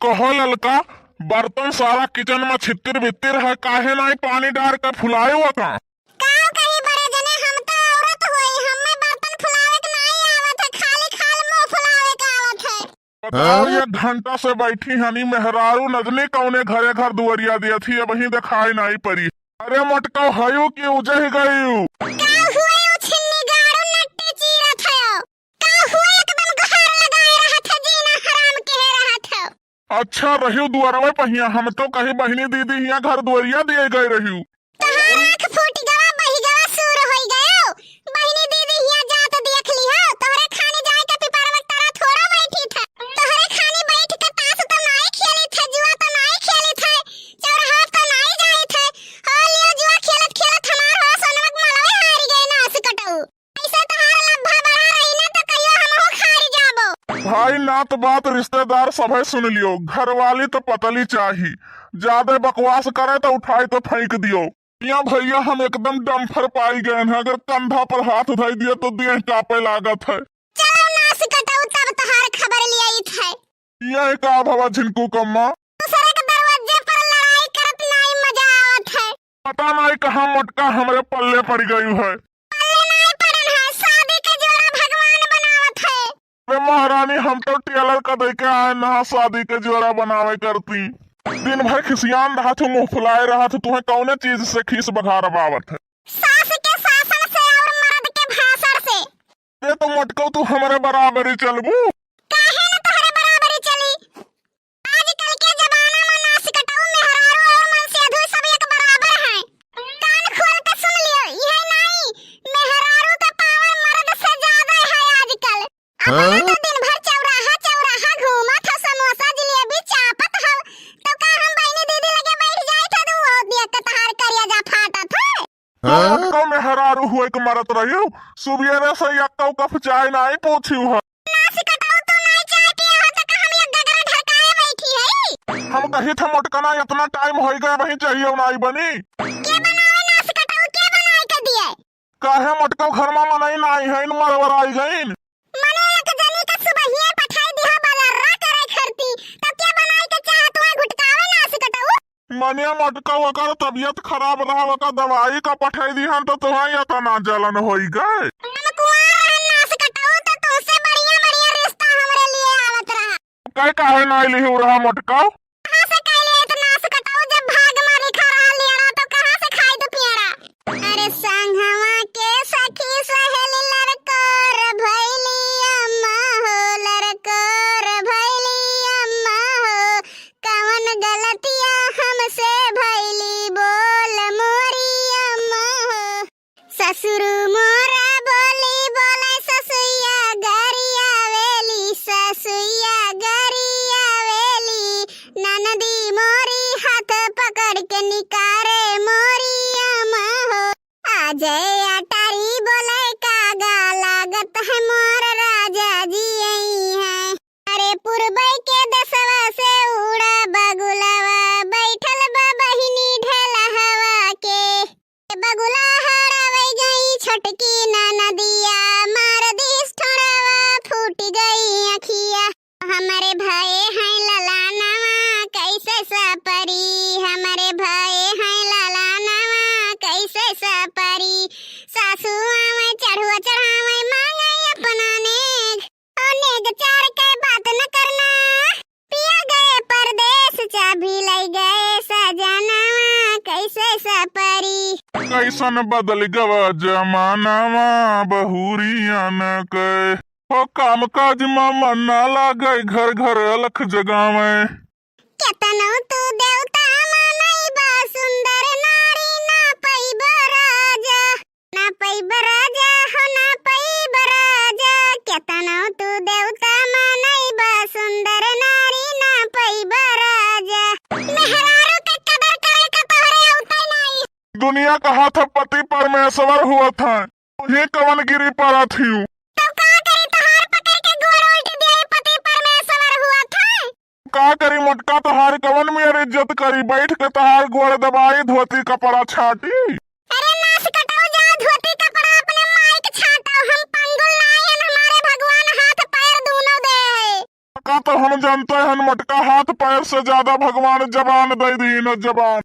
कहो ललका, बर्तन सारा किचन में छितिर भितिर है, काहे नहीं पानी डाल कर फुलाए हुआ का? कहीं बड़े जने हम तो औरत होई, हमें बर्तन फुलावे के नहीं आवत है, खाली खाल मुंह फुलावे का आवत है। बताओ ये घंटा से बैठी हनी मेहरारू नजनी कौने घरे घर दुआरिया दिया थी, अब ही दिखाई नहीं पड़ी। अरे मटका हयू की उजह गयू का हुए उ छिन्नी गाड़ू नट्टे चीरत है, का हुए एकदम गहर लगाए रहत है, जीना हराम के रहत है। अच्छा रही दुआरवे पहिया, हम तो कहीं बहनी दीदी यहाँ घर दुआरिया दिए गए रही। तोहार आँख फूट गवा, बही गवा, सूर होई गयो। बहनी दीदी हिया जात देख ली हो, तोहरे खाने जाए के पिपर में तारा थोड़ा बैठी था, तोहरे खाने बैठ के ताश तो नहीं खेली थे, जुआ तो नहीं खेली थे, चौराहा तो नहीं जाई थे, हो लियो जुआ खेलत खेलत हमार हो सोनमक मलवे हारी गए ना असकटऊ। ऐसे तोहार लब्भा बढ़ा रही ना तो कहियो हमहू खारी जाबो। भाई नात बात रिश्तेदार सभे सुन लियो, घर वाली तो पतली चाहिए, ज्यादा बकवास करे तो उठाई तो फेंक दियो। या भैया हम एकदम डम्फर पाई गए हैं, अगर कंधा पर हाथ धई दिए तो देह कांपे लागत है। चलो ना असकटऊ, तब तोहार खबर लियाई थे। ये का भवा झिनकू कम्मा, दूसरे के दरवाजे पर लड़ाई करत नहीं मजा आवत है। पता नहीं कहाँ मटका हमरे पल्ले पड़ गई है। पल्ले नहीं पड़न है, शादी के जोड़ा भगवान बनावत है। अरे महारानी हम तो टेलर का दे के आए ना शादी के जोड़ा बनावे करती। दिन भर खिसियान रहा थे, मुंह फुलाए रहा थे, तुम्हें कौने चीज से खीस बघार बावत है? सास के शासन से और मर्द के भाषण से। ये तो मटको तू हमारे बराबर ही चलबू। काहे न तोहरे बराबरी चली? आजकल के जमाना में नास कटाऊ मेहरारू और मनसेधु सब एक बराबर हैं। कान खोल के सुन लियो, यह नहीं मेहरारू का पावर मर्द से ज्यादा है आजकल। अपना तो दिन भर चौराहा चौराहा घूमत हो, समोसा जलेबी चापत हो, तो का हम बहनी दीदी लगे बैठ जाए थे तो वो देख के तहार करिया जा फाटत है। मटको मेहरारू हुए के मरत रही, सुबह से यक्का कफ चाय नहीं पूछी है। नास कटाऊ तो नहीं चाय पिया हो तो का हम ये गगरा ढकाए बैठी है। हम कही थे मटकना इतना टाइम हो गया वही चाहिए नहीं बनी। के बनावे नास कटाऊ, के बनाए के दिए? काहे मटको घर में मनाई नहीं है, इन मरवर आई गई। मने एक जनी का सुबहिया पठाई दिहा बाजारा करे खरती, तब क्या बनाई के चाह तुम्हें घुटकावे नास कटाऊ? मनिया मटका अगर तबीयत खराब रहा का दवाई का पठाई दिहन तो तुम्हारी इतना जलन होई गए। हम कुआं रहन नास कटाऊ तो तुमसे बढ़िया बढ़िया रिश्ता हमरे लिए आवत रहा। कह काहे नहीं लिहू रहा मटका? कहां से कहले तो नास कटाऊ, जब भाग मारी खा रहा लियरा तो कहां से खाई तो पियरा? अरे संगवा के सखी सहेली लड़कोर भैली अम्मा हो, लड़कोर भैली अम्मा हो, कवन गलतिया हमसे भैली बोल मोरी अम्मा हो। ससुर मोरा बोली बोले ससुइया गरिया वेली, ससुइया गरिया वेली, ननदी मोरी हाथ पकड़ के निकारे मोरी अम्मा हो। आजय अटारी बोले कागा लागत है मोर राजा जी आई है। अरे पुरबई के दसवा से उड़ा बगुलवा, बैठल बा बहिनी ढेला हवा के, बगुला हरावे गई छोटकी ननदिया, मार दिस ठोड़वा फूट गई अखिया। हमारे भाई हैं ललानवा कैसे सपरी, हमारे भाई हैं ललानवा कैसे सपरी, सासू आवे चढ़ुआ चढ़ावे मांगे अपना नेग, और नेग चार के बात न करना, पिया गए परदेश चाबी ले गए सजनवा कैसे सपरी। कैसन बदल गवा जमानावा बहुरिया न के, हो काम काज में मन ना लागे, घर घर अलख जगावे। केतनो तू देवता मानई बा सुंदर नारी, ना पैब राजा, ना पैब राजा हो, ना पैब राजा। केतनो तू देवता मानई बा सुंदर नारी, ना पैब राजा। मेहरारू के कदर करे का तोहरे औते नहीं। दुनिया का हाथ पति परमेश्वर हुआ था, तुझे कवन गिरी पड़ा थी। तो का करी तोहार पकड़ के गोड़ उल्ट दे, पति परमेश्वर हुआ था। का करी मटका तहार कवन मेरी इज्जत करी, बैठ के तहार गोड़ दबाई धोती कपड़ा छाटी। अरे नास कटाऊ, जा धोती कपड़ा अपने माई के छाटो, हम पंगुल नायन, हमारे भगवान हाथ पैर दोनों दे। का तो हम जानते हैं मटका हाथ पैर से ज्यादा भगवान जबान दे दी न जबान।